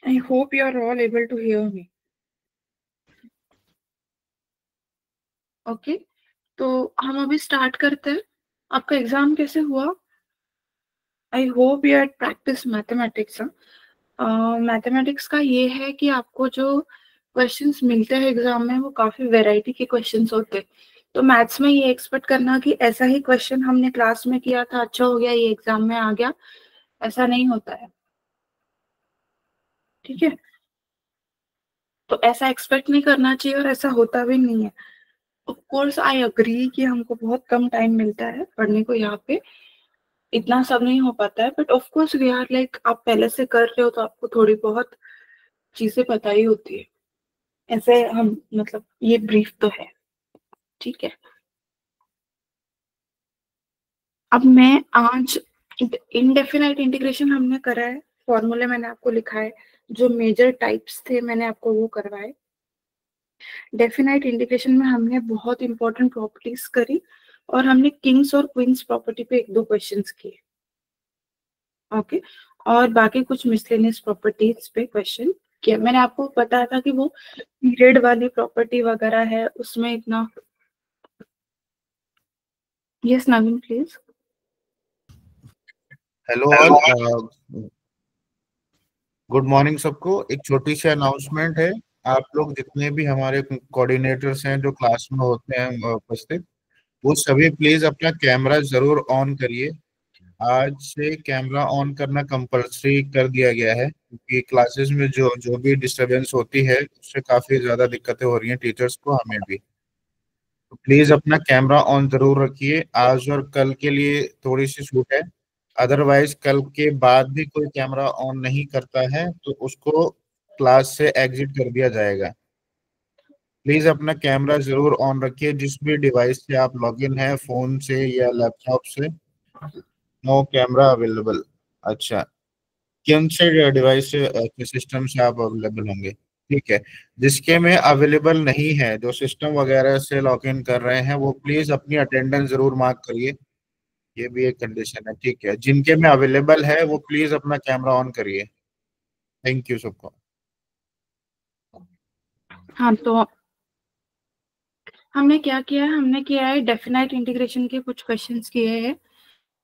I hope you are all able to hear me. Okay, तो हम अभी start करते हैं। आपका एग्जाम कैसे हुआ? आई hope you had practice mathematics. Mathematics का ये है कि आपको जो क्वेश्चंस मिलते हैं एग्जाम में वो काफी वैरायटी के क्वेश्चंस होते हैं। तो मैथ्स में ये एक्सपेक्ट करना कि ऐसा ही क्वेश्चन हमने क्लास में किया था, अच्छा हो गया, ये एग्जाम में आ गया, ऐसा नहीं होता है। ठीक है, तो ऐसा एक्सपेक्ट नहीं करना चाहिए और ऐसा होता भी नहीं है। ऑफ कोर्स आई अग्री कि हमको बहुत कम टाइम मिलता है पढ़ने को, यहाँ पे इतना सब नहीं हो पाता है, but of course we are like, आप पहले से कर रहे हो तो आपको थोड़ी बहुत चीजें पता ही होती है। ऐसे हम मतलब ये ब्रीफ तो है। ठीक है, अब मैं आज इनडेफिनाइट इंटीग्रेशन हमने करा है, फॉर्मूले मैंने आपको लिखा है, जो मेजर टाइप्स थे मैंने आपको वो करवाए। डेफिनाइट इंटीग्रेशन में हमने बहुत इंपॉर्टेंट प्रॉपर्टीज करी और हमने किंग्स और क्वींस प्रॉपर्टी पे एक दो क्वेश्चंस किए। ओके, और बाकी कुछ मिसलेनियस प्रॉपर्टीज पे क्वेश्चन किया। मैंने आपको बताया था कि वो पीरियड वाली प्रॉपर्टी वगैरह है, उसमें इतना। Yes Naveen please. Hello all, good morning सबको। एक छोटी सी अनाउंसमेंट है। आप लोग जितने भी हमारे कोऑर्डिनेटर्स हैं जो क्लास में होते हैं उपस्थित, वो सभी प्लीज अपना कैमरा जरूर ऑन करिए। आज से कैमरा ऑन करना कंपलसरी कर दिया गया है, क्योंकि क्लासेस में जो जो भी डिस्टरबेंस होती है उससे काफी ज्यादा दिक्कतें हो रही हैं टीचर्स को, हमें भी। तो प्लीज अपना कैमरा ऑन जरूर रखिए। आज और कल के लिए थोड़ी सी छूट है, अदरवाइज कल के बाद भी कोई कैमरा ऑन नहीं करता है तो उसको क्लास से एग्जिट कर दिया जाएगा। प्लीज अपना कैमरा जरूर ऑन रखिए, जिस भी डिवाइस से आप लॉगिन है, फोन से या लैपटॉप से। No camera available. अच्छा, कौन से डिवाइस से सिस्टम से आप अवेलेबल होंगे? ठीक है, जिसके में अवेलेबल नहीं है, जो सिस्टम वगैरह से लॉग इन कर रहे हैं, वो प्लीज अपनी अटेंडेंस जरूर मार्क करिए। ये भी एक कंडीशन है। ठीक है, जिनके में अवेलेबल है वो प्लीज अपना कैमरा ऑन करिए। थैंक यू सबको। हाँ, तो हमने क्या किया है, हमने किया है डेफिनाइट इंटीग्रेशन के कुछ क्वेश्चंस किए हैं।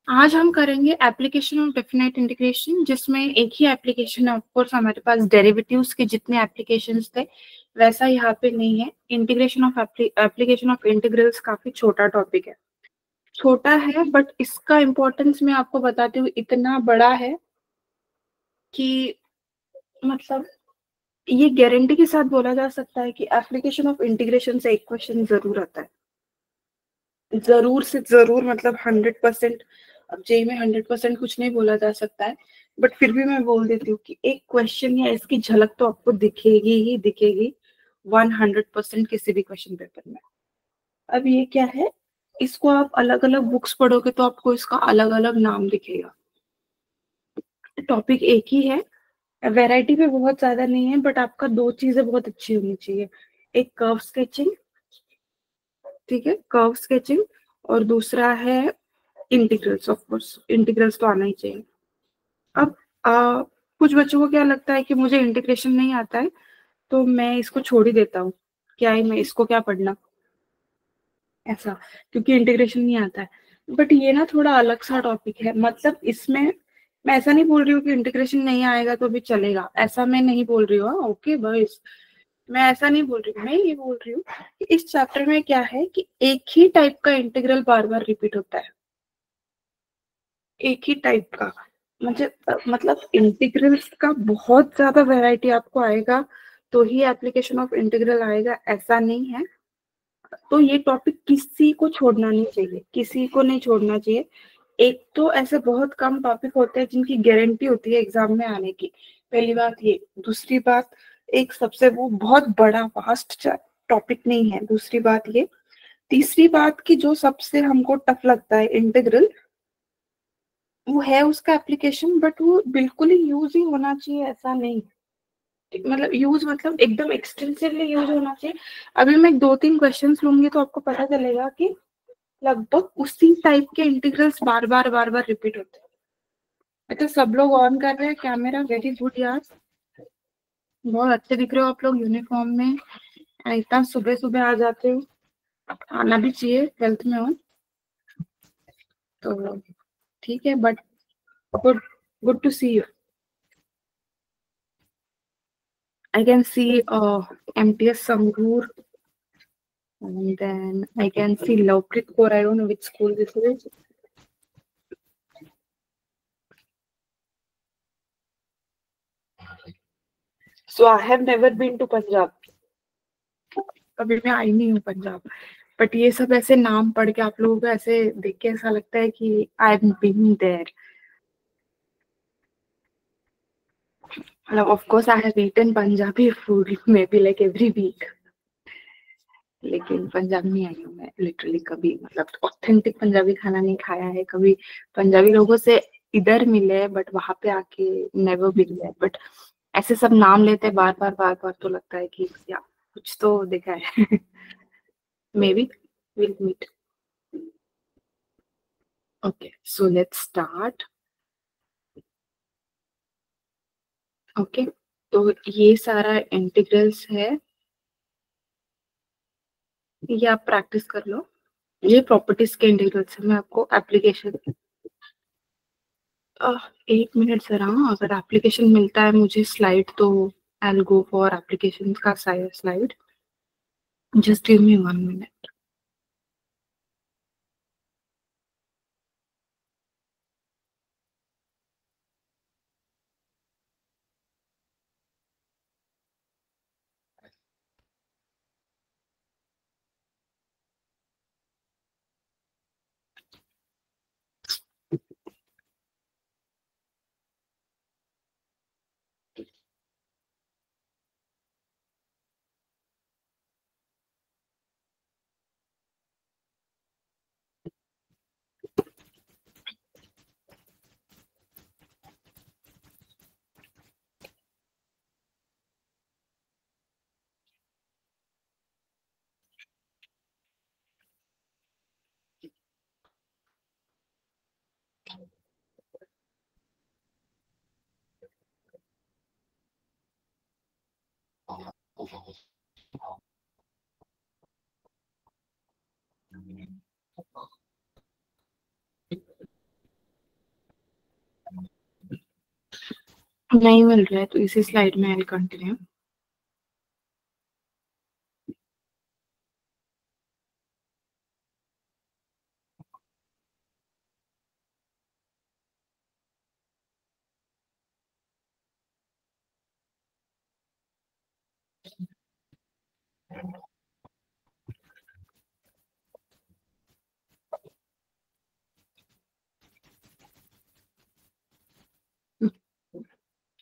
आज हम करेंगे एप्लीकेशन ऑफ डेफिनाइट इंटीग्रेशन, जिसमें एक ही एप्लीकेशन है। ऑफकोर्स हमारे पास डेरिवेटिव्स के जितने एप्लीकेशंस थे वैसा यहाँ पे नहीं है। Integration of application of integrals काफी छोटा टॉपिक है, छोटा है, बट इसका इम्पोर्टेंस मैं आपको बताती हूँ, इतना बड़ा है कि मतलब ये गारंटी के साथ बोला जा सकता है कि एप्लीकेशन ऑफ इंटीग्रेशन से एक क्वेश्चन जरूर आता है, जरूर से जरूर, मतलब 100%। अब जेई में 100% कुछ नहीं बोला जा सकता है, बट फिर भी मैं बोल देती हूँ कि एक क्वेश्चन या इसकी झलक तो आपको दिखेगी ही दिखेगी 100% किसी भी क्वेश्चन पेपर में। अब ये क्या है, इसको आप अलग अलग बुक्स पढ़ोगे तो आपको इसका अलग अलग नाम दिखेगा। टॉपिक एक ही है, वैरायटी पे बहुत ज्यादा नहीं है, बट आपका दो चीजें बहुत अच्छी होनी चाहिए। एक कर्व स्केचिंग, ठीक है, कर्व स्केचिंग, और दूसरा है इंटीग्रल्स। ऑफ कोर्स इंटीग्रल्स तो आना ही चाहिए। अब कुछ बच्चों को क्या लगता है कि मुझे इंटीग्रेशन नहीं आता है तो मैं इसको छोड़ ही देता हूँ, क्या है, मैं इसको क्या पढ़ना, ऐसा, क्योंकि इंटीग्रेशन नहीं आता है। बट ये ना थोड़ा अलग सा टॉपिक है, मतलब इसमें मैं ऐसा नहीं बोल रही हूँ कि इंटीग्रेशन नहीं आएगा तो भी चलेगा, ऐसा मैं नहीं बोल रही हूँ। ओके बॉयज, मैं ऐसा नहीं बोल रही हूँ, मैं ये बोल रही हूँ कि इस चैप्टर में क्या है कि एक ही टाइप का इंटीग्रल बार बार रिपीट होता है, एक ही टाइप का। मतलब इंटीग्रल्स का बहुत ज्यादा वैरायटी आपको आएगा तो ही एप्लीकेशन ऑफ इंटीग्रल आएगा, ऐसा नहीं है। तो ये टॉपिक किसी को छोड़ना नहीं चाहिए, किसी को नहीं छोड़ना चाहिए। एक तो ऐसे बहुत कम टॉपिक होते हैं जिनकी गारंटी होती है एग्जाम में आने की, पहली बात ये। दूसरी बात, एक सबसे वो बहुत बड़ा वास्ट टॉपिक नहीं है, दूसरी बात ये। तीसरी बात कि जो सबसे हमको टफ लगता है इंटीग्रल, वो है उसका एप्लीकेशन, बट वो बिल्कुल ही यूज ही होना चाहिए ऐसा नहीं। मतलब यूज मतलब एकदम एक्सटेंसिवली यूज होना चाहिए। अभी मैं दो तीन क्वेश्चंस लूंगी तो आपको पता चलेगा कि लगभग उसी टाइप के इंटीग्रल्स बार बार रिपीट होते हैं। अच्छा, सब लोग ऑन कर रहे हैं कैमरा, वेरी गुड यार। बहुत अच्छे दिख रहे हो आप लोग यूनिफॉर्म में, इतना सुबह सुबह आ जाते हो, आना भी चाहिए, 12th में हो तो ठीक है, but good, good to see you. I can see MTS Sangur, and then I can see Lovprit Kaur. I don't know which school this is. So I have never been to Punjab. कभी मैं आई नहीं हूँ Punjab, but ये सब ऐसे नाम पढ़ के आप लोगों को ऐसे देख के ऐसा लगता है कि आई एम बीइंग देयर। मतलब of course I have eaten Punjabi food maybe like every week, लेकिन पंजाब नहीं आई हूँ मैं लिटरली कभी, मतलब ऑथेंटिक पंजाबी खाना नहीं खाया है कभी। पंजाबी लोगों से इधर मिले बट वहां पे आके नेवर बीन देयर, बट ऐसे सब नाम लेते हैं बार बार बार बार, तो लगता है कि या कुछ तो देखा है। Maybe will meet. Okay so let's start. Okay तो ये सारा इंटीग्रल्स है, ये आप प्रैक्टिस कर लो। ये प्रॉपर्टीज के इंटीग्रल्स है, मैं आपको एप्लीकेशन 1 मिनट जरा, अगर एप्लीकेशन मिलता है मुझे स्लाइड तो I will go for application का slide. Just give me 1 minute. नहीं मिल रहा है तो इसी स्लाइड में आई विल कंटिन्यू।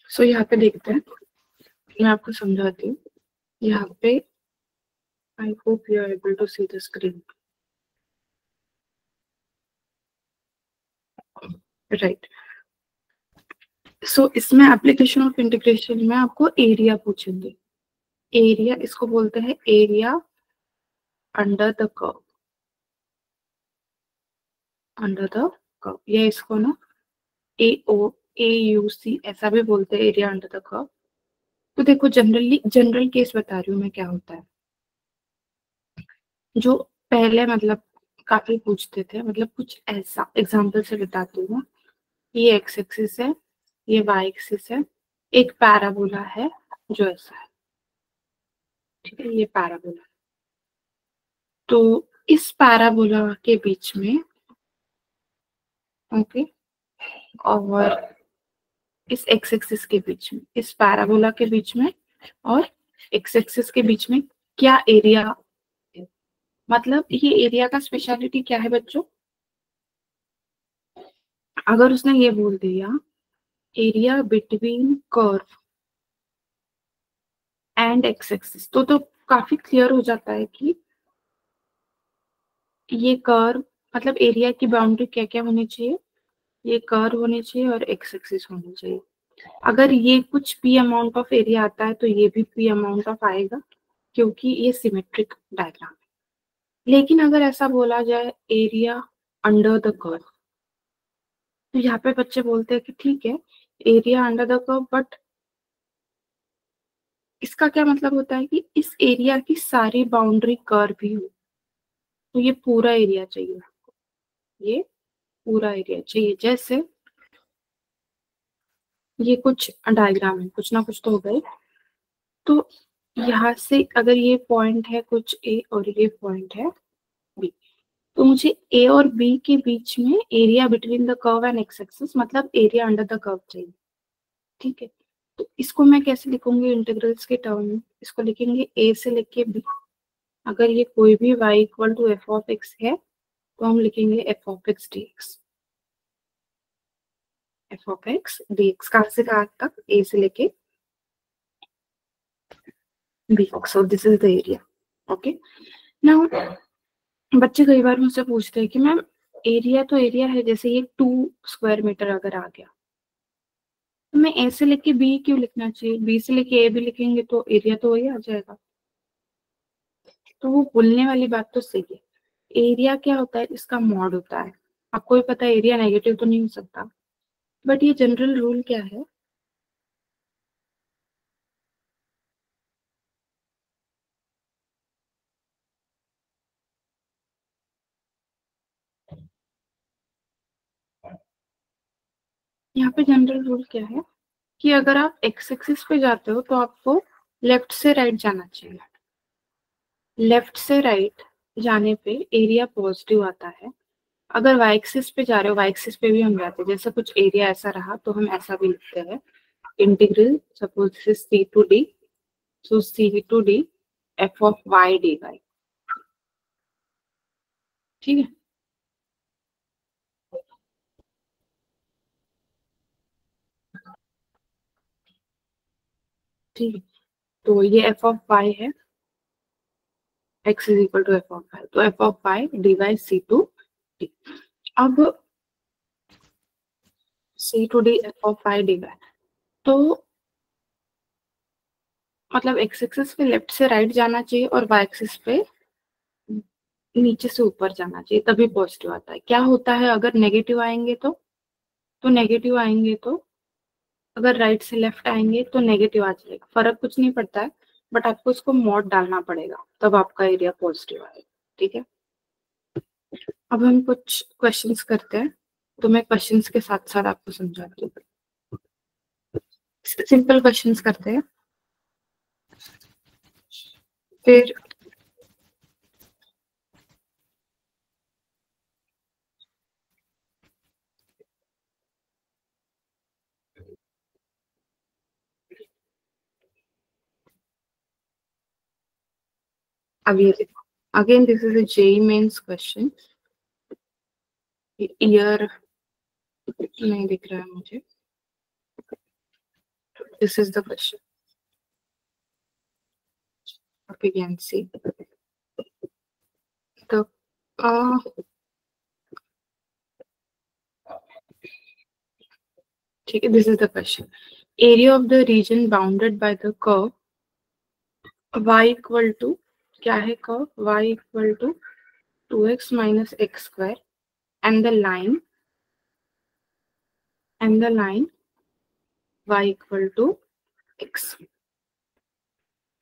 सो यहाँ पे देखते हैं, मैं आपको समझाती हूँ। यहाँ पे I hope you are able to see the screen, right. So इसमें एप्लीकेशन ऑफ इंटीग्रेशन में आपको एरिया पूछेंगे। एरिया इसको बोलते हैं area under the curve, under the curve, या इसको ना AUC ऐसा भी बोलते हैं, एरिया अंडर द कर्व। तो देखो जनरली, जनरल केस बता रही हूँ मैं क्या होता है, जो पहले मतलब काफी पूछते थे, मतलब कुछ ऐसा एग्जांपल से बताती हूँ। ये एक्स एक्सिस है, ये वाई एक्सिस है, एक पैराबोला है जो ऐसा है, ठीक है, ये पैराबोला। तो इस पैराबोला के बीच में, ओके, और इस एक्स एक्सिस के बीच में, इस पैराबोला के बीच में और एक्स एक्सिस के बीच में क्या एरिया, मतलब ये एरिया का स्पेशलिटी क्या है बच्चों, अगर उसने ये बोल दिया area between curve and x axis, तो काफी क्लियर हो जाता है कि ये कर्व, मतलब एरिया की बाउंड्री क्या क्या होनी चाहिए, ये कर्व होनी चाहिए और एक्स एक्सिस होनी चाहिए। अगर ये कुछ पी अमाउंट ऑफ एरिया आता है तो ये भी पी अमाउंट ऑफ आएगा, क्योंकि ये सिमेट्रिक डायग्राम है। लेकिन अगर ऐसा बोला जाए एरिया अंडर द कर्व, तो यहाँ पे बच्चे बोलते हैं कि ठीक है area under the curve, but इसका क्या मतलब होता है कि इस एरिया की सारी बाउंड्री कर्व ही हो, तो ये पूरा एरिया चाहिए, ये पूरा एरिया चाहिए। जैसे ये कुछ डायग्राम है, कुछ ना कुछ तो हो गए। तो यहाँ से अगर ये पॉइंट है कुछ ए और ये पॉइंट है बी, तो मुझे ए और बी के बीच में area between the curve and x axis, मतलब एरिया अंडर द कर्व चाहिए। ठीक है, तो इसको मैं कैसे लिखूंगी इंटीग्रल्स के टर्म में? इसको लिखेंगे ए से लेके बी। अगर ये कोई भी y equal to F of x है तो हम लिखेंगे f of x d x, f of x d x. कहां से कहां तक? ए से लेके बी तक। So this is the area. Okay, now बच्चे कई बार मुझसे पूछते हैं कि मैम एरिया तो एरिया है, जैसे ये 2 स्क्वायर मीटर अगर आ गया तो मैं ए से लेके बी क्यों लिखना चाहिए? बी से लेके ए भी लिखेंगे तो एरिया तो वही आ जाएगा। तो वो बोलने वाली बात तो सही है। एरिया क्या होता है? इसका मॉड होता है। आपको भी पता है एरिया नेगेटिव तो नहीं हो सकता, बट ये जनरल रूल क्या है? यहाँ पे जनरल रूल क्या है कि अगर आप एक्स एक्सिस पे जाते हो तो आपको लेफ्ट से राइट जाना चाहिए। लेफ्ट से राइट जाने पे एरिया पॉजिटिव आता है। अगर वाई एक्सिस पे जा रहे हो, वाई एक्सिस पे भी हम जाते हैं, जैसे कुछ एरिया ऐसा रहा तो हम ऐसा भी लिखते हैं, integral suppose this is C to D, so C to D F of Y D Y. ठीक है, ठीक है, तो ये एफ ऑफ वाई है, X is equal to F of Y, तो F of Y D Y C to D. अब C to D F of Y D Y, तो मतलब एक्स एक्सिस पे लेफ्ट से राइट जाना चाहिए और वाई एक्सिस पे नीचे से ऊपर जाना चाहिए, तभी पॉजिटिव आता है। क्या होता है अगर नेगेटिव आएंगे तो नेगेटिव आएंगे तो अगर राइट से लेफ्ट आएंगे तो नेगेटिव आ जाएगा, फर्क कुछ नहीं पड़ता है, बट आपको इसको मॉड डालना पड़ेगा तब आपका एरिया पॉजिटिव आएगा। ठीक है, अब हम कुछ क्वेश्चंस करते हैं, तो मैं क्वेश्चंस के साथ साथ आपको समझाती हूँ। सिंपल क्वेश्चंस करते हैं, फिर अब ये देखो, again this is a JEE mains question. Year नहीं दिख रहा है मुझे, दिस इज द क्वेश्चन, आप कैन सी तो ठीक है, this is the question. Area of the region bounded by the curve y equal to, क्या है curve? y equal to 2x minus x square and the line y equal to x।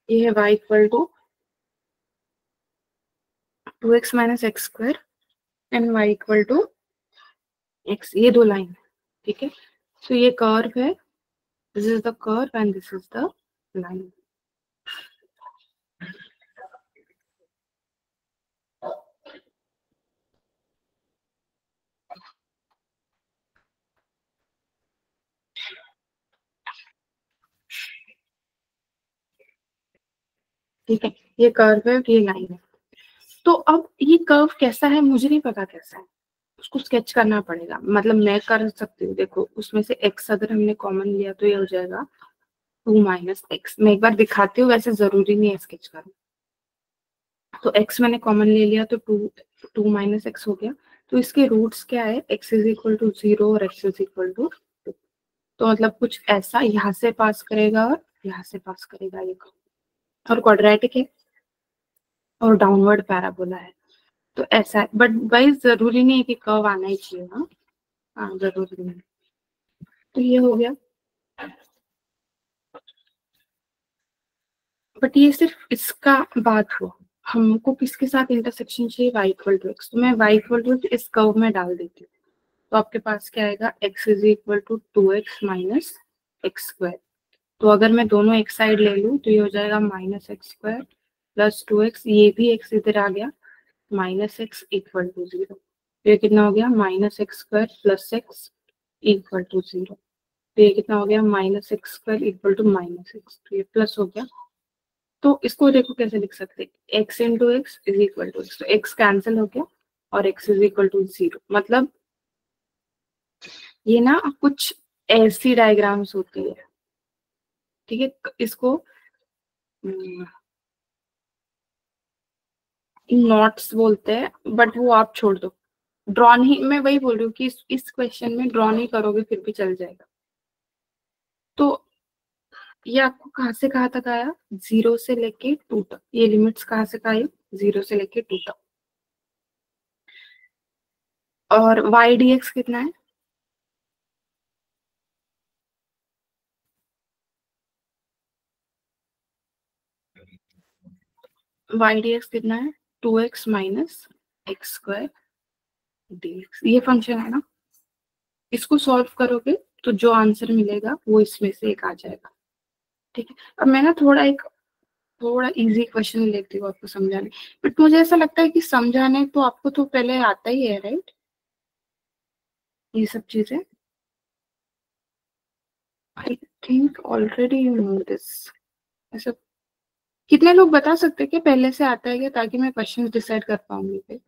ये है y equal to 2x minus x square and y equal to x, ये दो line है। ठीक है, तो ये कर्व है, this is the curve and this is the line. ठीक है, ये कर्व है, ये लाइन है। तो अब ये कर्व कैसा है मुझे नहीं पता कैसा है, उसको स्केच करना पड़ेगा। मतलब मैं कर सकती हूँ, देखो उसमें से x अगर हमने कॉमन लिया तो ये हो जाएगा 2 माइनस एक्स। मैं एक बार दिखाती हूँ, वैसे जरूरी नहीं है स्केच करना। तो x मैंने कॉमन ले लिया तो 2 माइनस एक्स हो गया। तो इसके रूट्स क्या है? x इज इक्वल टू 0 और x इज इक्वल टू 2। तो मतलब कुछ ऐसा यहाँ से पास करेगा और यहाँ से पास करेगा ये कर्व, और क्वाड्रेटिक है और डाउनवर्ड पैराबोला है, तो ऐसा है। बट भाई जरूरी नहीं है कि कर्व आना ही चाहिए। हाँ, हाँ जरूरी नहीं। तो ये हो गया। बट ये सिर्फ इसका बात हुआ, हमको किसके साथ इंटरसेक्शन चाहिए, y इक्वल टू एक्स, तो मैं y इक्वल टू इस कर्व में डाल देती हूँ। तो आपके पास क्या आएगा, x is equal to 2x minus x square. तो अगर मैं दोनों एक साइड ले लूँ तो ये हो जाएगा minus x square plus 2x, ये भी x इधर आ गया, माइनस एक्स इक्वल टू 0। तो ये कितना हो गया, minus x square plus x equal to 0। तो ये कितना हो गया, minus x square equal to minus x, तो ये प्लस हो गया। तो इसको देखो कैसे लिख सकते हैं, x into x is equal to x, तो एक्स कैंसिल हो गया और एक्स इज इक्वल टू 0। मतलब ये ना कुछ ऐसी डायग्राम्स होती है, ठीक है, इसको नोट्स बोलते हैं, बट वो आप छोड़ दो। ड्रॉ नहीं, मैं वही बोल रही हूँ कि इस क्वेश्चन में ड्रॉ नहीं करोगे फिर भी चल जाएगा। तो ये आपको कहाँ से कहाँ तक आया, 0 से लेके 2 तक, ये लिमिट्स कहाँ से कहाँ आई, 0 से लेके 2 तक। और y dx कितना है, y dx कितना है, 2x minus x square dx, ये फंक्शन है ना। इसको सॉल्व करोगे तो जो आंसर मिलेगा वो इसमें से एक आ जाएगा, ठीक है। अब मैं ना थोड़ा इजी क्वेश्चन लेती हूँ आपको समझाने, बट मुझे ऐसा लगता है कि समझाने तो आपको तो पहले आता ही है, राइट, ये सब चीजें। I think already you know this. ऐसा कितने लोग बता सकते हैं कि पहले से आता है क्या, ताकि मैं क्वेश्चन डिसाइड कर पाऊंगी फिर।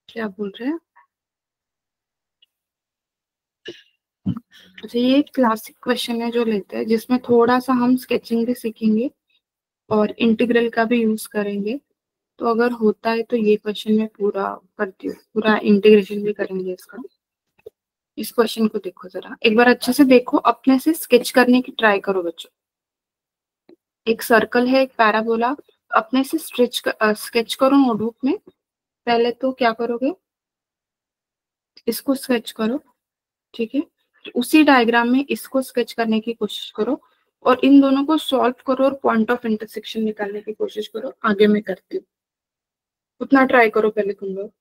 क्या बोल रहे हैं, अच्छा ये क्लासिक क्वेश्चन है जो लेते हैं, जिसमें थोड़ा सा हम स्केचिंग भी सीखेंगे और इंटीग्रल का भी यूज करेंगे। तो अगर होता है तो ये क्वेश्चन मैं पूरा करती हूँ, पूरा इंटीग्रेशन भी करेंगे इसका। इस क्वेश्चन को देखो जरा एक बार अच्छे से देखो, अपने से स्केच करने की ट्राई करो बच्चों। एक सर्कल है, एक पैराबोला, अपने से स्केच करो नोटबुक में। पहले तो क्या करोगे, इसको स्केच करो, ठीक है, उसी डायग्राम में इसको स्केच करने की कोशिश करो और इन दोनों को सॉल्व करो और पॉइंट ऑफ इंटरसेक्शन निकालने की कोशिश करो। आगे मैं करती हूँ, उतना ट्राई करो पहले तुम लोग।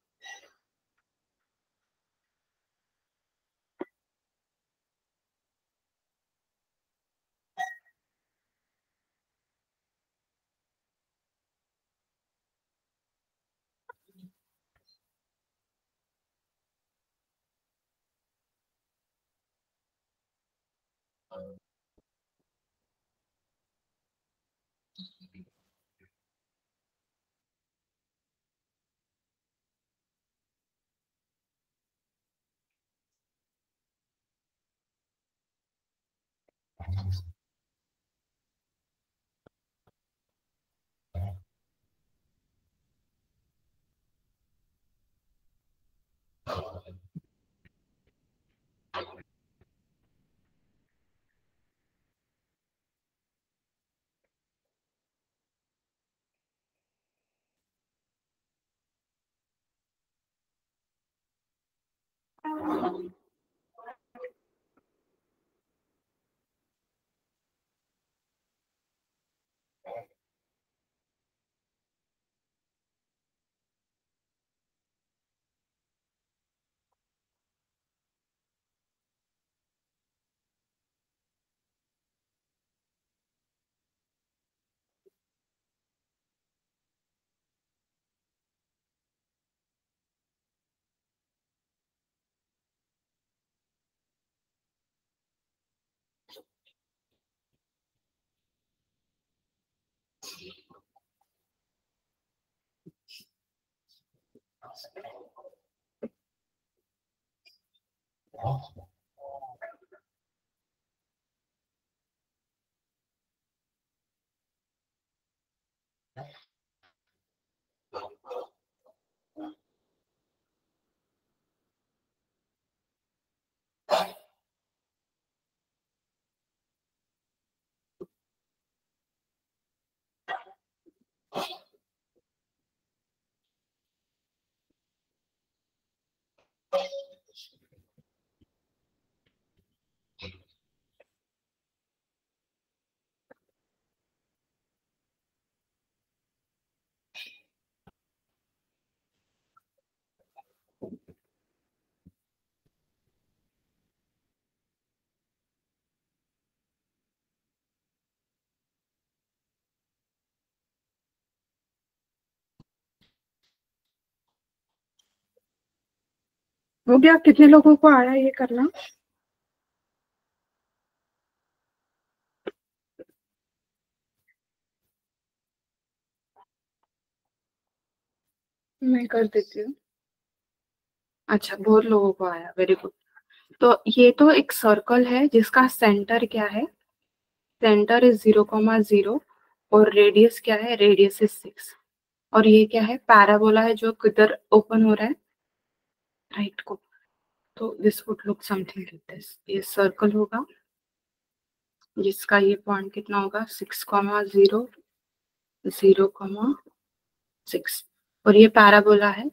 हो गया? कितने लोगों को आया ये करना? मैं कर देती हूँ। अच्छा, बहुत लोगों को आया, वेरी गुड। तो ये तो एक सर्कल है जिसका सेंटर क्या है? सेंटर इज 0,0 और रेडियस क्या है? Radius is 6। और ये क्या है? पैराबोला है जो किधर ओपन हो रहा है? राइट को। तो this would look something like this. ये सर्कल होगा जिसका ये पॉइंट कितना होगा? 6,0, 0,6। और ये पैराबोला है।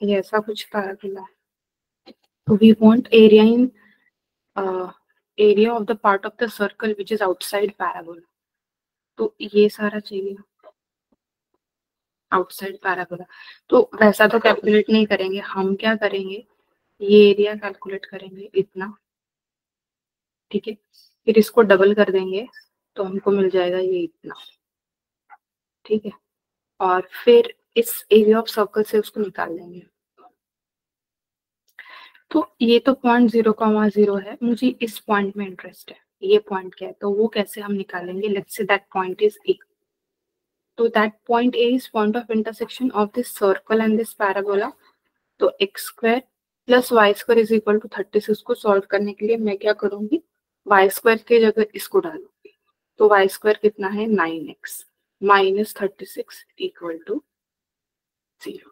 ये ऐसा कुछ पैराबोला है। तो we want area in area of the part of the circle which is outside parabola. तो ये सारा चाहिए आउटसाइड पैराबोला। तो वैसा तो कैलकुलेट नहीं करेंगे हम, क्या करेंगे? ये एरिया कैलकुलेट करेंगे इतना, ठीक है। फिर इसको डबल कर देंगे तो हमको मिल जाएगा ये इतना, ठीक है। और फिर इस एरिया ऑफ सर्कल से उसको निकाल देंगे। तो ये तो पॉइंट 0,0 है, मुझे इस पॉइंट में इंटरेस्ट है। ये पॉइंट क्या है? तो वो कैसे हम निकालेंगे? Let's say that point is A. तो that point A is point of intersection of this circle and this parabola. तो X square plus Y square is equal to 36 को सॉल्व करने के लिए मैं क्या करूंगी? वाई स्क्वायर की जगह इसको डालूंगी। तो वाई स्क्वायर कितना है? 9x minus 36 equal to 0।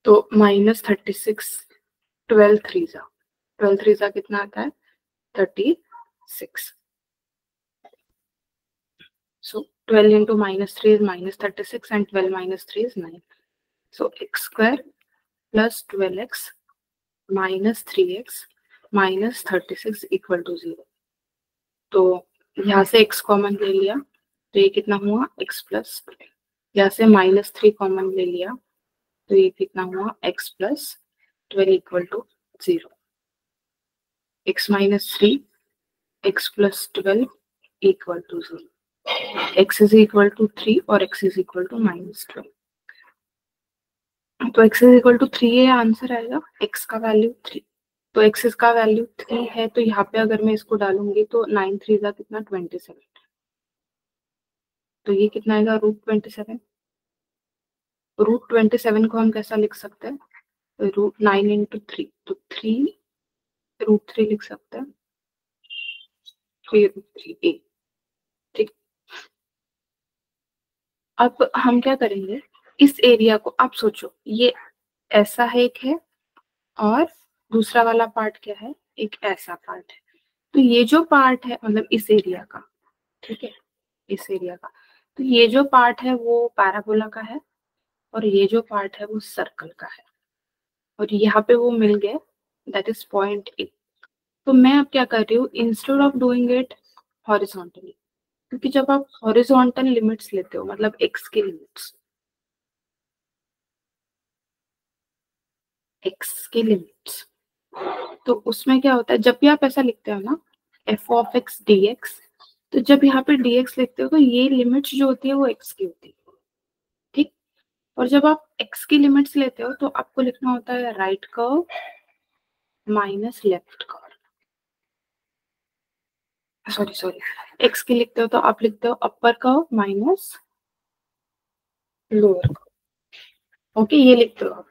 तो माइनस 36, 12 थ्री जा कितना आता है? 36। So 12 into minus 3 is minus 36 and 12 minus 3 is 9. So x square plus 12x minus 3x minus 36 equal to 0. तो यहाँ से x कॉमन ले लिया तो ये कितना हुआ? x plus 12। यहाँ से माइनस 3 कॉमन ले लिया तो ये कितना हुआ? x plus 12 equal to 0। x minus 3, x plus 12 equal to 0। x is equal to 3 और x is equal to minus 12। तो x इज इक्वल टू 3 ये आंसर आएगा, x का वैल्यू 3। तो x का वैल्यू 3 है तो यहाँ पे अगर मैं इसको डालूंगी तो 9 3 का कितना? 27। तो ये कितना आएगा? √27। √27 को हम कैसा लिख सकते हैं? √9 into 3, तो 3 √3 लिख सकते हैं। 3√3a, ठीक। अब हम क्या करेंगे? इस एरिया को आप सोचो, ये ऐसा है एक है और दूसरा वाला पार्ट क्या है? एक ऐसा पार्ट है। तो ये जो पार्ट है मतलब इस एरिया का, ठीक है, इस एरिया का, तो ये जो पार्ट है वो पैराबोला का है और ये जो पार्ट है वो सर्कल का है। और यहाँ पे वो मिल गए, दैट इज पॉइंट ए। तो मैं अब क्या कर रही हूँ? Instead of doing it horizontally, क्योंकि जब आप हॉरिजॉन्टल लिमिट्स लेते हो मतलब एक्स की लिमिट्स, एक्स की लिमिट्स, तो उसमें क्या होता है? जब भी आप ऐसा लिखते हो ना F of x d x, तो जब यहाँ पे dx लिखते हो तो ये लिमिट्स जो होती है वो x की होती है, ठीक। और जब आप x की लिमिट्स लेते हो तो आपको लिखना होता है right curve minus left curve. Sorry x की लिखते हो तो आप लिखते हो upper curve minus lower curve. Okay, ये लिखते हो आप।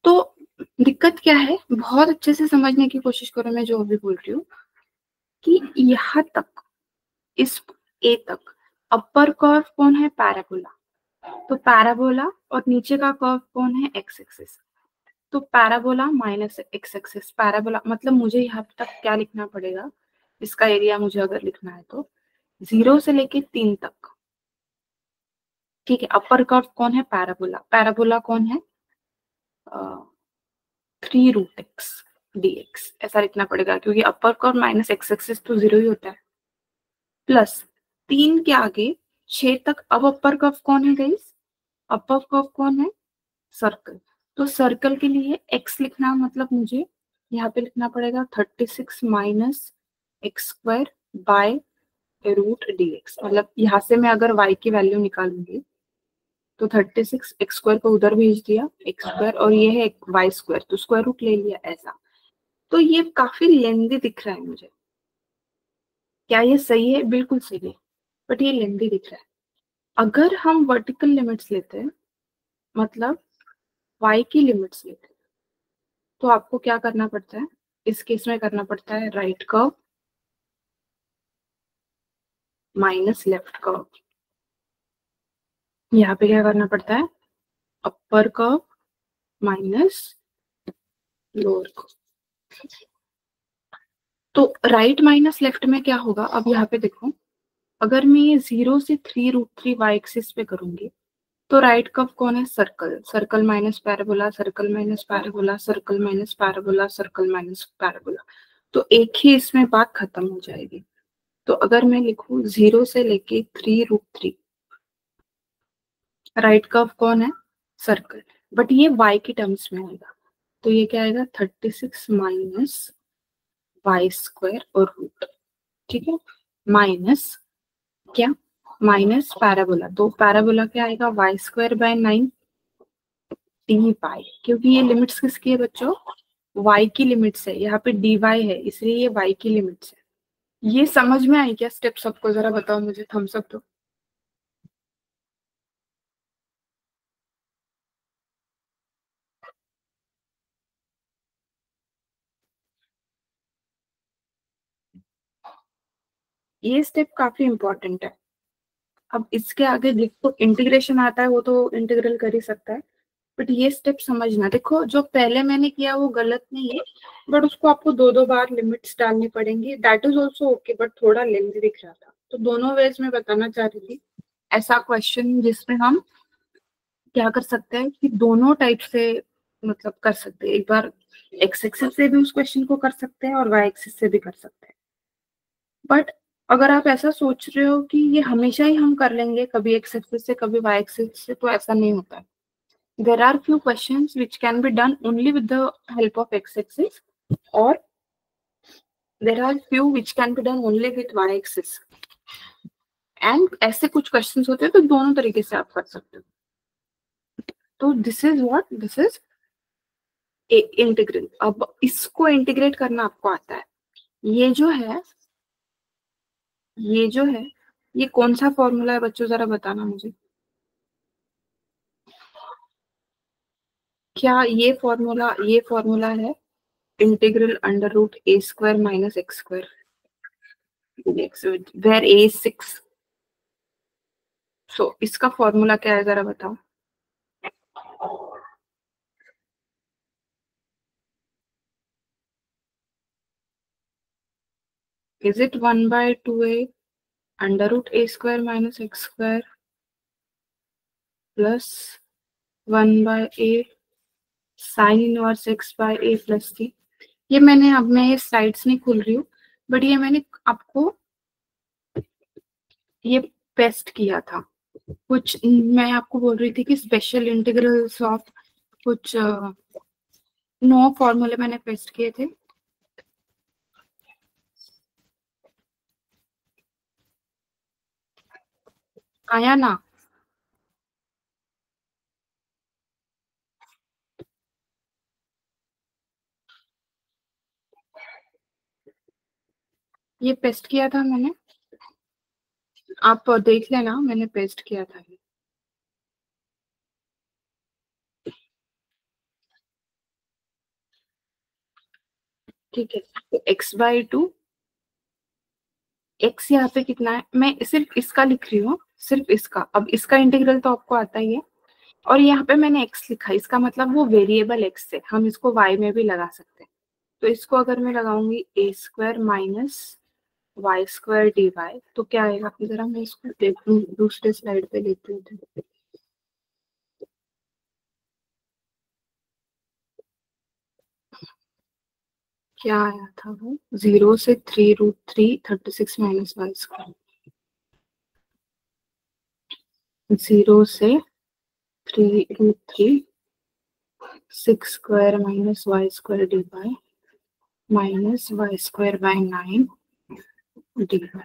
तो दिक्कत क्या है? बहुत अच्छे से समझने की कोशिश करो मैं जो अभी बोल रही हूँ, कि यहाँ तक, इस ए तक अपर कर्व कौन है? पैराबोला। तो पैराबोला और नीचे का कर्व कौन है? X axis. तो parabola minus X axis, parabola मतलब मुझे यहाँ तक क्या लिखना पड़ेगा? इसका एरिया मुझे अगर लिखना है तो 0 से लेके 3 तक ठीक है, अपर कर्व कौन है? पैराबोला। पैराबोला कौन है? 3√x dx, ऐसा लिखना पड़ेगा क्योंकि upper curve minus X axis तो 0 ही होता है। प्लस 3 के आगे 6 तक अब अपर कर्व कौन है गाइस? अपर कर्व कौन है? सर्कल। तो सर्कल के लिए x लिखना मतलब मुझे यहाँ पे लिखना पड़ेगा 36 minus x square by root dx। मतलब यहाँ से मैं अगर y की वैल्यू निकालूंगी तो 36 एक्स स्क्वायर को उधर भेज दिया एक्स स्क्वायर, और ये है वाई स्क्वायर, तो स्क्वायर रूट ले लिया ऐसा। तो ये काफी लेंदी दिख रहा है मुझे। क्या ये सही है? बिल्कुल सही है, बट ये लेंदी दिख रहा है। अगर हम वर्टिकल लिमिट्स लेते हैं, मतलब y की लिमिट्स लेते हैं, तो आपको क्या करना पड़ता है? इस केस में करना पड़ता है right curve minus left curve. यहाँ पे क्या करना पड़ता है? Upper curve minus lower curve. तो राइट माइनस लेफ्ट में क्या होगा? अब यहाँ पे देखो, अगर मैं ये 0 से 3√3 वाई एक्सिस पे करूंगी तो राइट कर्व कौन है? Circle. Circle minus parabola, circle minus parabola, circle minus parabola, circle minus parabola. तो एक ही इसमें बात खत्म हो जाएगी। तो अगर मैं लिखूं 0 से लेके 3√3, राइट कर्व कौन है? सर्कल। बट ये y की टर्म्स में आएगा, तो ये क्या आएगा? 36 माइनस वाई स्क्वायर और रूट। ठीक है, माइनस क्या? Minus parabola. तो पैराबोला क्या आएगा? Y square by 9 d y, क्योंकि ये लिमिट्स किसकी है बच्चों? y की लिमिट्स है, यहाँ पे dy है, इसलिए ये y की लिमिट्स है। ये समझ में आई क्या स्टेप सबको? जरा बताओ मुझे, थम्स अप दो। ये स्टेप काफी इंपॉर्टेंट है। अब इसके आगे देखो इंटीग्रेशन आता है, वो तो इंटीग्रल कर ही सकता है, बट ये स्टेप समझना। देखो जो पहले मैंने किया वो गलत नहीं है, बट उसको आपको 2-2 बार लिमिट्स डालनी पड़ेंगी। That is also okay, but थोड़ा लेंथी दिख रहा था, तो दोनों वेज में बताना चाह रही थी। ऐसा क्वेश्चन जिसमें हम क्या कर सकते हैं कि दोनों टाइप से मतलब कर सकते हैं। एक बार एक्स एक्सिस से भी उस क्वेश्चन को कर सकते हैं और वाई एक्सिस से भी कर सकते हैं। बट अगर आप ऐसा सोच रहे हो कि ये हमेशा ही हम कर लेंगे, कभी एक्स एक्सिस से कभी वाई एक्सिस से, तो ऐसा नहीं होता है। There are few questions which can be done only with the help of x-axis, or there are few which can be done only with y-axis. And ऐसे कुछ questions होते हैं तो दोनों तरीके से आप कर सकते हो। तो this is what? This is integral. अब इसको इंटीग्रेट करना आपको आता है। ये जो है, ये जो है, ये कौन सा फॉर्मूला है बच्चों? जरा बताना मुझे। क्या ये फॉर्मूला है integral under root A square minus x square, where A 6। So इसका फॉर्मूला क्या है जरा बताओ। Is it 1/2a under root A square minus x square plus 1/a sine inverse X by A plus C? ये मैंने, अब मैं ये स्लाइड्स नहीं खोल रही हूँ, बट ये मैंने आपको ये पेस्ट किया था। कुछ मैं आपको बोल रही थी कि स्पेशल इंटीग्रल्स ऑफ कुछ 9 फॉर्मूले मैंने पेस्ट किए थे। आया ना? ये पेस्ट किया था मैंने, आप देख लेना, मैंने पेस्ट किया था। ठीक है, तो x/2, x यहाँ पे कितना है? मैं सिर्फ इसका लिख रही हूँ, सिर्फ इसका। अब इसका इंटीग्रल तो आपको आता ही है, और यहाँ पे मैंने x लिखा, इसका मतलब वो वेरिएबल x है, हम इसको y में भी लगा सकते हैं। तो इसको अगर मैं लगाऊंगी A square minus Y square D Y, तो क्या आएगा? जरा मैं इसको देखूँ, दूसरे स्लाइड पे लेती हूँ। क्या आया था वो, 0 से 3√3 36 माइनस वाई स्क्वायर, 0 से 3√3 6 square minus Y square d y minus Y square by 9 d y,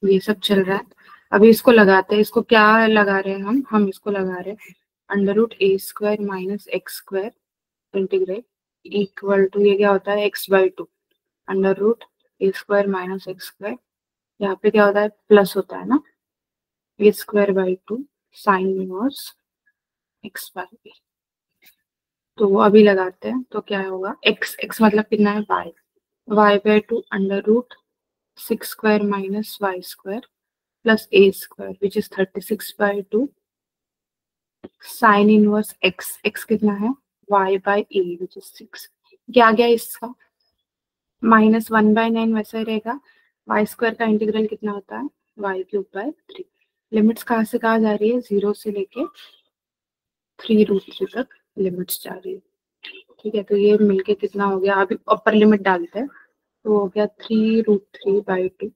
ये सब चल रहा है। अभी इसको लगाते हैं, इसको क्या लगा रहे हैं हम इसको लगा रहे हैं √a² minus x square integrate equal to, ये क्या होता है x/2 √a² minus x square, यहाँ पे क्या होता है प्लस होता है ना, a²/2 साइन इनवर्स x/a। तो वो अभी लगाते हैं, तो क्या होगा x मतलब कितना है y, y/2 √6 square minus Y square plus a square which is 36/2 sine inverse x कितना है y/a विच इज 6। क्या गया इसका -1/9 वैसा ही रहेगा। वाई स्क्वायर का इंटीग्रल कितना होता है y³ 3। लिमिट्स कहाँ से कहाँ जा रही है, 0 से लेके 3√3 तक लिमिट्स जा रही है। ठीक है, तो ये मिलके कितना हो गया, अभी अपर लिमिट डालते हैं, तो हो गया 3√3/2,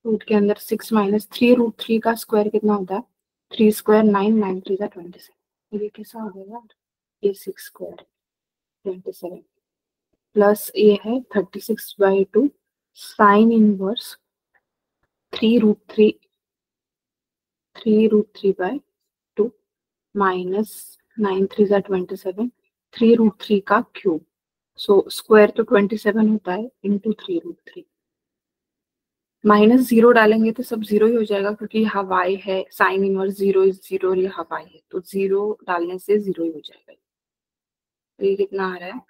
रूट के अंदर 6 माइनस 3√3 का स्क्वायर कितना होता है 3 स्क्वायर 9, 9 3 27। ये कैसा हो गया यार, ये 6 स्क्वायर 27 प्लस ये है 36/2 साइन इनवर्स 3√3 3√3/2 माइनस 9 3 27 3√3 का क्यूब। सो स्क्वायर तो 27 होता है इंटू 3√3, -0 डालेंगे तो सब 0 ही हो जाएगा क्योंकि यहाँ y है, साइन इनवर्स 0 इज 0 और यहाँ y है, तो 0 डालने से 0 ही हो जाएगा। तो ये कितना आ रहा है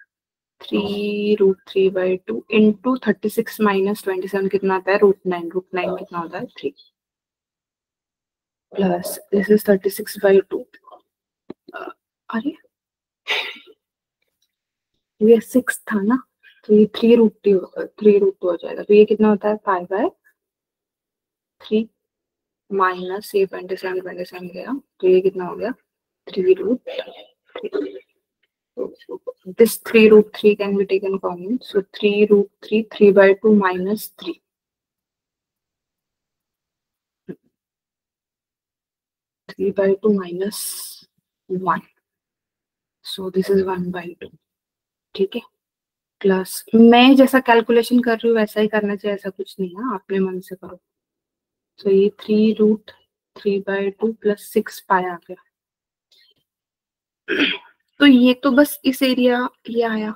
3√3/2 इंटू 36 माइनस 27 कितना आता है √9 कितना होता है 3 प्लस दिस इज 36/2। अरे ये 6 था ना, तो ये 3√2 हो जाएगा, तो ये कितना होता है 5/3 माइनस ये 27 गया, तो ये कितना हो गया 3√3। This 3√3 can be taken common. So 3√3 3/2 minus 3. 3/2 minus 1. So this is 1/2. ठीक है, प्लस मैं जैसा कैलकुलेशन कर रही हूँ वैसा ही करना चाहिए, ऐसा कुछ नहीं है, अपने मन से करो। तो ये 3√3/2 प्लस 6 पाया गया। तो ये तो बस इस एरिया ये आया,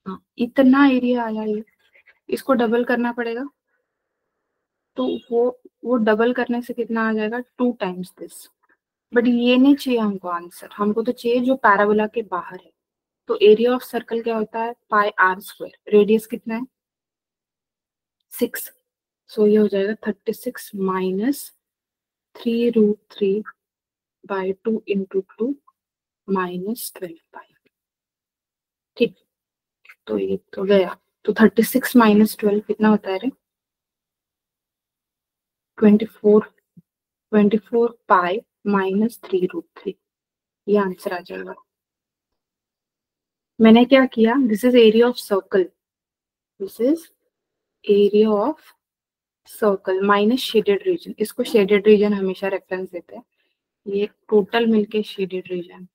हाँ इतना एरिया आया ये, इसको डबल करना पड़ेगा, तो वो डबल करने से कितना आ जाएगा 2 टाइम्स दिस। बट ये नहीं चाहिए हमको आंसर, हमको तो चाहिए जो पैराबोला के बाहर है। तो एरिया ऑफ सर्कल क्या होता है πr², रेडियस कितना है 6, सो ये हो जाएगा 36 माइनस 3√3/2 इंटू 2 माइनस 12 ठीक, तो ये तो गया, तो 36 माइनस 12 कितना होता है रे 24 पाई माइनस 3√3, ये आंसर आ जाएगा। मैंने क्या किया, this is area of circle, this is area of circle minus shaded region, इसको शेडेड रीजन हमेशा रेफरेंस देते हैं, ये टोटल मिलके शेडेड रीजन।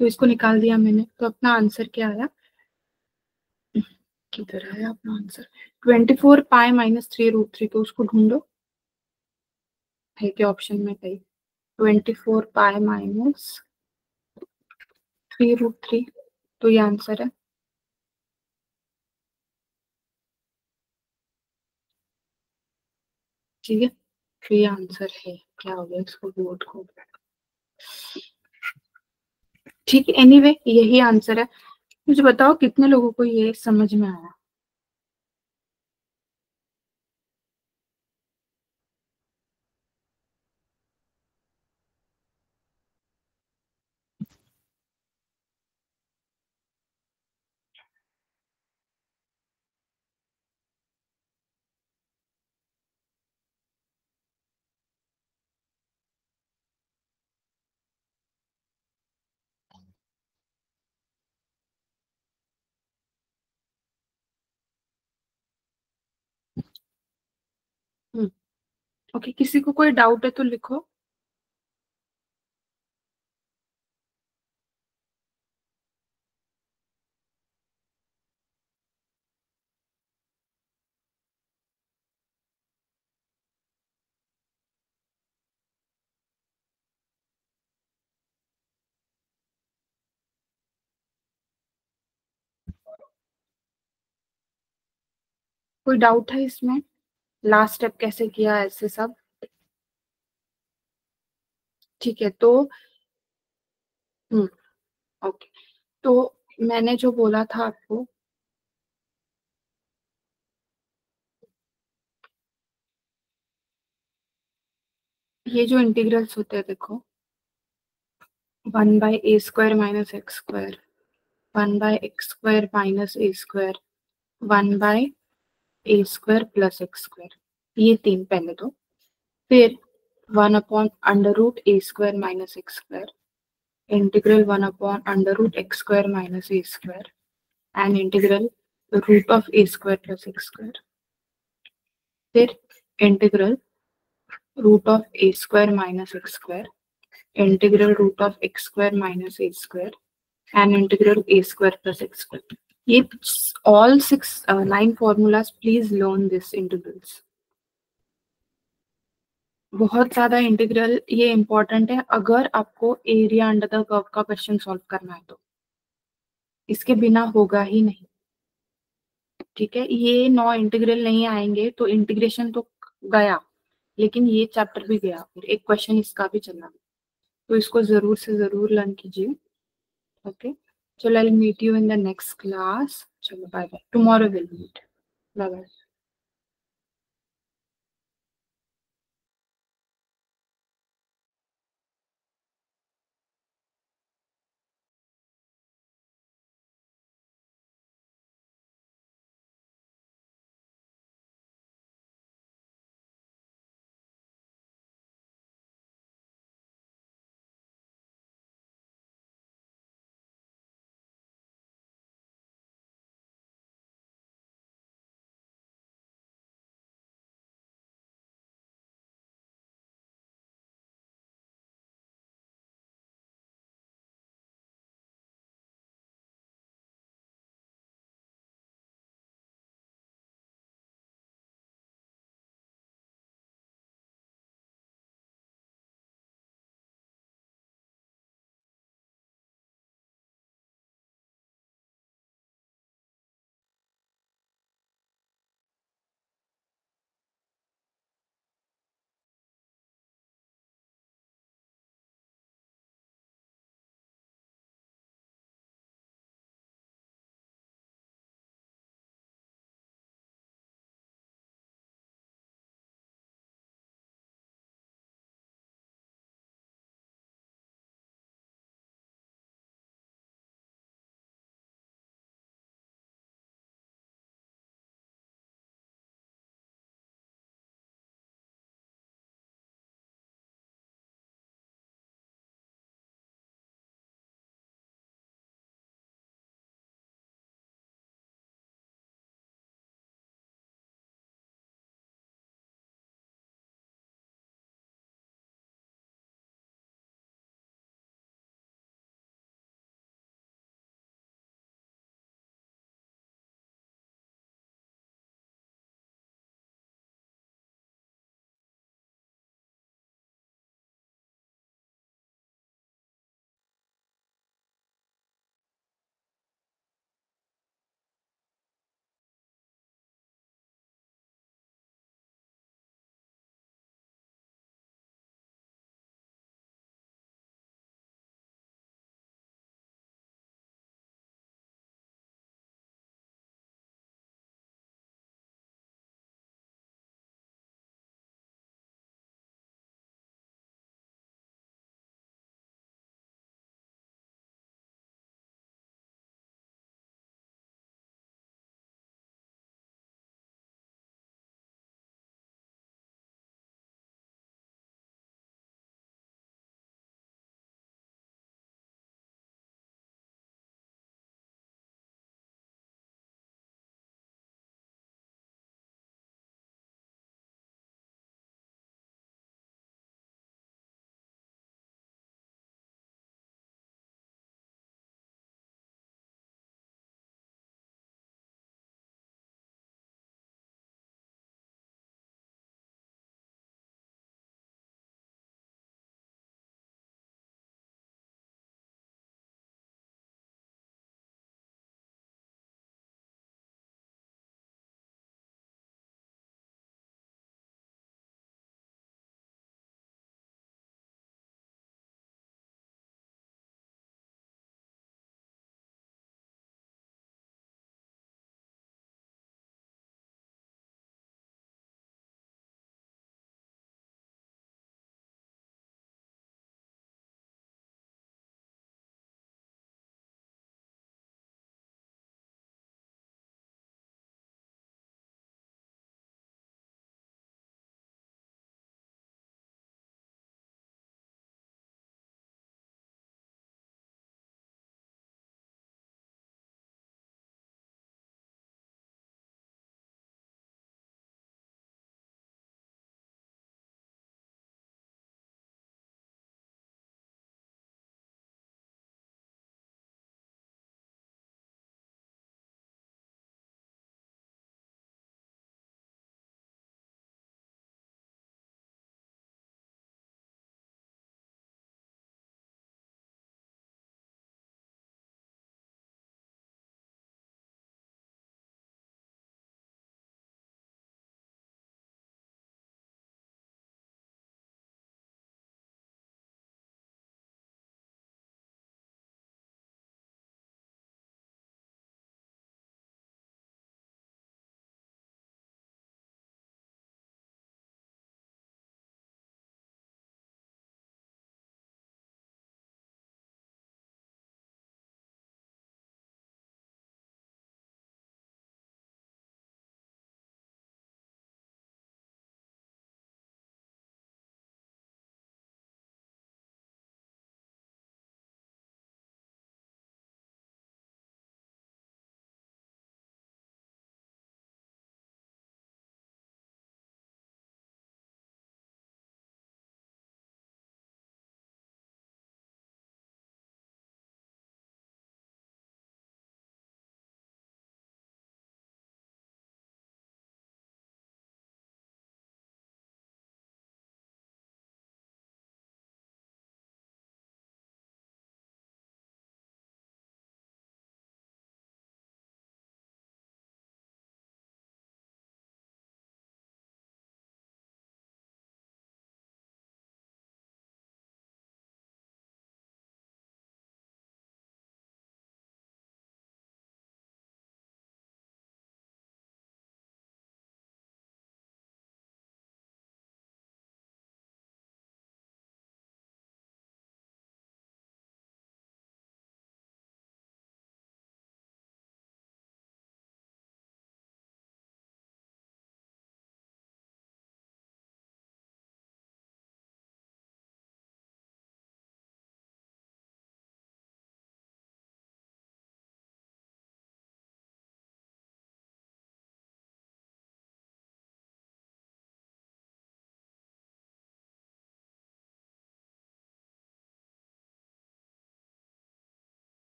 तो इसको निकाल दिया मैंने, तो अपना आंसर क्या आया, किधर है अपना आंसर 24 पाई माइनस 3√3, तो उसको ढूंढो है क्या ऑप्शन में कहीं 24 पाई माइनस 3√3, तो ये आंसर है। ठीक है, तो ये आंसर है, क्या हो गया इसको वोट को, ठीक है एनीवे यही आंसर है। मुझे बताओ कितने लोगों को ये समझ में आया। ओके, किसी को कोई डाउट है तो लिखो। कोई डाउट है इसमें? लास्ट स्टेप कैसे किया ऐसे सब? ठीक है, तो ओके, तो मैंने जो बोला था आपको, ये जो इंटीग्रल्स होते हैं देखो, 1/a² - x², 1/x² - a², 1/a² + x², ये तीन पहले तो, फिर 1/√a² - x², integral 1/√x² - a² and integral √(a²+x²), फिर integral √(a² - x²), integral √(x²-a²), and integral a² + x²। ये all 9 formulas, please learn this integrals। बहुत ज्यादा इंटीग्रल ये इंपॉर्टेंट है अगर आपको एरिया अंडर द कर्व का क्वेश्चन सॉल्व करना है तो, इसके बिना होगा ही नहीं। ठीक है, ये 9 इंटीग्रल नहीं आएंगे तो इंटीग्रेशन तो गया, लेकिन ये चैप्टर भी गया, फिर एक क्वेश्चन इसका भी चला, तो इसको जरूर से जरूर लर्न कीजिए। ओके, चलो I will meet you in the next class. चलो bye bye, tomorrow will meet, bye bye.